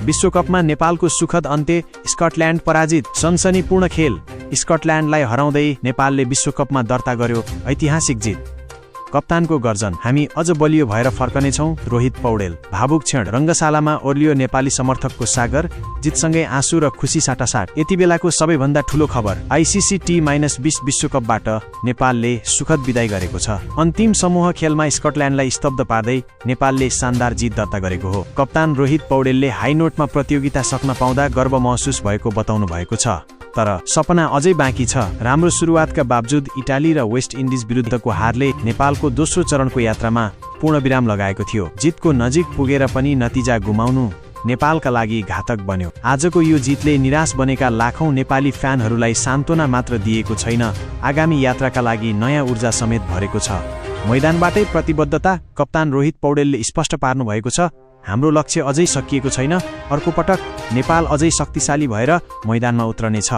विश्वकपमा नेपालको सुखद अन्त्य, स्कटल्यान्ड पराजित। सनसनीपूर्ण खेल, स्कटल्यान्डलाई हराउँदै नेपालले विश्वकपमा दर्ता गर्यो ऐतिहासिक जित। कप्तानको गर्जन, हामी अझ बलियो भएर फर्कनेछौँ, रोहित पौडेल। भावुक क्षण, रङ्गशालामा ओर्लियो नेपाली समर्थकको सागर, जितसँगै आँसु र खुसी साटासाट। यति बेलाको सबैभन्दा ठूलो खबर, आइसिसी T-20 विश्वकपबाट नेपालले सुखद विदाई गरेको छ। अन्तिम समूह खेलमा स्कटल्यान्डलाई स्तब्ध पार्दै नेपालले शानदार जित दर्ता गरेको हो। कप्तान रोहित पौडेलले हाई नोटमा प्रतियोगिता सक्न पाउँदा गर्व महसुस भएको बताउनु भएको छ। तर सपना अझै बाँकी छ। राम्रो सुरुवातका बावजुद इटाली र वेस्ट इन्डिज विरुद्धको हारले नेपालको दोस्रो चरणको यात्रामा पूर्णविराम लगाएको थियो। जितको नजिक पुगेर पनि नतिजा गुमाउनु नेपालका लागि घातक बन्यो। आजको यो जितले निराश बनेका लाखौं नेपाली फ्यानहरूलाई सान्त्वना मात्र दिएको छैन, आगामी यात्राका लागि नयाँ ऊर्जा समेत भरेको छ। मैदानबाटै प्रतिबद्धता, कप्तान रोहित पौडेलले स्पष्ट पार्नु भएको छ, हाम्रो लक्ष्य अझै सकिएको छैन, अर्को पटक नेपाल अझै शक्तिशाली भएर मैदानमा उत्रनेछ।